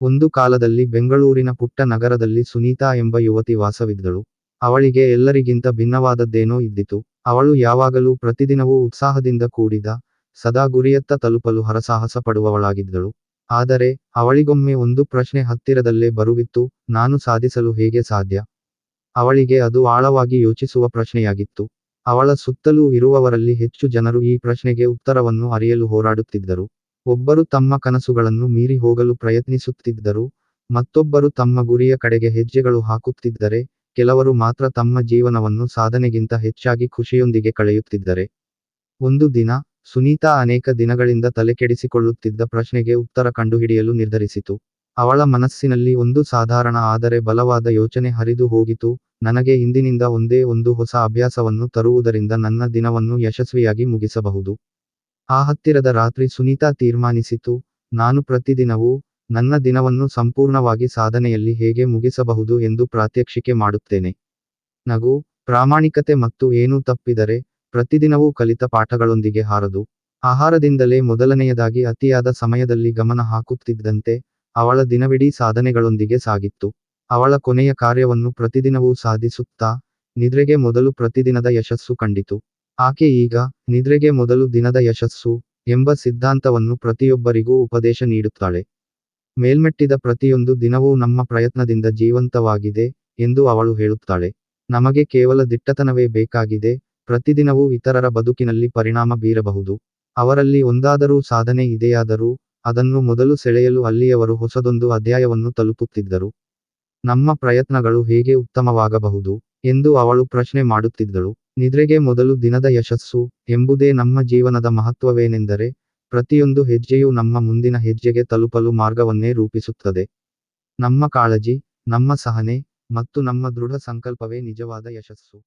ಒಂದು ಕಾಲದಲ್ಲಿ ಬೆಂಗಳೂರಿನ ಪುಟ್ಟ ನಗರದಲ್ಲಿ ಸುನೀತಾ ಎಂಬ ಯುವತಿ ವಾಸವಿದ್ದಳು. ಅವಳಿಗೆ ಎಲ್ಲರಿಗಿಂತ ಭಿನ್ನವಾದದ್ದೇನೋ ಇದ್ದಿತು. ಅವಳು ಯಾವಾಗಲೂ ಪ್ರತಿದಿನವೂ ಉತ್ಸಾಹದಿಂದ ಕೂಡಿದ, ಸದಾ ಗುರಿಯತ್ತ ತಲುಪಲು ಹರಸಾಹಸ ಪಡುವವಳಾಗಿದ್ದಳು. ಆದರೆ, ಅವಳಿಗೊಮ್ಮೆ ಒಂದು ಪ್ರಶ್ನೆ ಹತ್ತಿರದಲ್ಲೇ ಬರುವಿತ್ತು, ನಾನು ಸಾಧಿಸಲು ಹೇಗೆ ಸಾಧ್ಯ? ಅವಳಿಗೆ ಅದು ಆಳವಾಗಿ ಯೋಚಿಸುವ ಪ್ರಶ್ನೆಯಾಗಿತ್ತು. ಅವಳ ಸುತ್ತಲೂ ಇರುವವರಲ್ಲಿ ಹೆಚ್ಚು ಜನರು ಈ ಪ್ರಶ್ನೆಗೆ ಉತ್ತರವನ್ನು ಅರಿಯಲು ಹೋರಾಡುತ್ತಿದ್ದರು. ಒಬ್ಬರು ತಮ್ಮ ಕನಸುಗಳನ್ನು ಮೀರಿ ಹೋಗಲು ಪ್ರಯತ್ನಿಸುತ್ತಿದ್ದರು, ಮತ್ತೊಬ್ಬರು ತಮ್ಮ ಗುರಿಯ ಕಡೆಗೆ ಹೆಜ್ಜೆಗಳು ಹಾಕುತ್ತಿದ್ದರೆ, ಕೆಲವರು ಮಾತ್ರ ತಮ್ಮ ಜೀವನವನ್ನು ಸಾಧನೆಗಿಂತ ಹೆಚ್ಚಾಗಿ ಖುಷಿಯೊಂದಿಗೆ ಕಳೆಯುತ್ತಿದ್ದರೆ. ಒಂದು ದಿನ, ಸುನೀತಾ ಅನೇಕ ದಿನಗಳಿಂದ ತಲೆಕೆಡಿಸಿಕೊಳ್ಳುತ್ತಿದ್ದ ಪ್ರಶ್ನೆಗೆ ಉತ್ತರ ಕಂಡುಹಿಡಿಯಲು ನಿರ್ಧರಿಸಿತು. ಅವಳ ಮನಸ್ಸಿನಲ್ಲಿ ಒಂದು ಸಾಧಾರಣ ಆದರೆ ಬಲವಾದ ಯೋಚನೆ ಹರಿದು ಹೋಗಿತು, ನನಗೆ ಇಂದಿನಿಂದ ಒಂದೇ ಒಂದು ಹೊಸ ಅಭ್ಯಾಸವನ್ನು ತರುವುದರಿಂದ ನನ್ನ ದಿನವನ್ನು ಯಶಸ್ವಿಯಾಗಿ ಮುಗಿಸಬಹುದು. ಆ ಹತ್ತಿರದ ರಾತ್ರಿ ಸುನೀತಾ ತೀರ್ಮಾನಿಸಿತು, ನಾನು ಪ್ರತಿದಿನವೂ ನನ್ನ ದಿನವನ್ನು ಸಂಪೂರ್ಣವಾಗಿ ಸಾಧನೆಯಲ್ಲಿ ಹೇಗೆ ಮುಗಿಸಬಹುದು ಎಂದು ಪ್ರಾತ್ಯಕ್ಷಿಕೆ ಮಾಡುತ್ತೇನೆ. ನಗು, ಪ್ರಾಮಾಣಿಕತೆ ಮತ್ತು ಏನೂ ತಪ್ಪಿದರೆ, ಪ್ರತಿದಿನವೂ ಕಲಿತ ಪಾಠಗಳೊಂದಿಗೆ ಹಾರದು. ಆಹಾರದಿಂದಲೇ ಮೊದಲನೆಯದಾಗಿ ಅತಿಯಾದ ಸಮಯದಲ್ಲಿ ಗಮನ ಹಾಕುತ್ತಿದ್ದಂತೆ, ಅವಳ ದಿನವಿಡೀ ಸಾಧನೆಗಳೊಂದಿಗೆ ಸಾಗಿತ್ತು. ಅವಳ ಕೊನೆಯ ಕಾರ್ಯವನ್ನು ಪ್ರತಿದಿನವೂ ಸಾಧಿಸುತ್ತಾ, ನಿದ್ರೆಗೆ ಮೊದಲು ಪ್ರತಿದಿನದ ಯಶಸ್ಸು ಕಂಡಿತು. ಆಕೆ ಈಗ, ನಿದ್ರೆಗೆ ಮೊದಲು ದಿನದ ಯಶಸ್ಸು ಎಂಬ ಸಿದ್ಧಾಂತವನ್ನು ಪ್ರತಿಯೊಬ್ಬರಿಗೂ ಉಪದೇಶ ನೀಡುತ್ತಾಳೆ. ಮೇಲ್ಮೆಟ್ಟಿದ ಪ್ರತಿಯೊಂದು ದಿನವೂ ನಮ್ಮ ಪ್ರಯತ್ನದಿಂದ ಜೀವಂತವಾಗಿದೆ ಎಂದು ಅವಳು ಹೇಳುತ್ತಾಳೆ. ನಮಗೆ ಕೇವಲ ದಿಟ್ಟತನವೇ ಬೇಕಾಗಿದೆ, ಪ್ರತಿದಿನವೂ ಇತರರ ಬದುಕಿನಲ್ಲಿ ಪರಿಣಾಮ ಬೀರಬಹುದು. ಅವರಲ್ಲಿ ಒಂದಾದರೂ ಸಾಧನೆ ಇದೆಯಾದರೂ, ಅದನ್ನು ಮೊದಲು ಸೆಳೆಯಲು ಅಲ್ಲಿಯವರು ಹೊಸದೊಂದು ಅಧ್ಯಾಯವನ್ನು ತಲುಪುತ್ತಿದ್ದರು. ನಮ್ಮ ಪ್ರಯತ್ನಗಳು ಹೇಗೆ ಉತ್ತಮವಾಗಬಹುದು ಎಂದು ಅವಳು ಪ್ರಶ್ನೆ ಮಾಡುತ್ತಿದ್ದಳು. ನಿದ್ರೆಗೆ ಮೊದಲು ದಿನದ ಯಶಸ್ಸು ಎಂಬುದೇ ನಮ್ಮ ಜೀವನದ ಮಹತ್ವವೇನೆಂದರೆ, ಪ್ರತಿಯೊಂದು ಹೆಜ್ಜೆಯೂ ನಮ್ಮ ಮುಂದಿನ ಹೆಜ್ಜೆಗೆ ತಲುಪಲು ಮಾರ್ಗವನ್ನೇ ರೂಪಿಸುತ್ತದೆ. ನಮ್ಮ ಕಾಳಜಿ, ನಮ್ಮ ಸಹನೆ ಮತ್ತು ನಮ್ಮ ದೃಢ ಸಂಕಲ್ಪವೇ ನಿಜವಾದ ಯಶಸ್ಸು.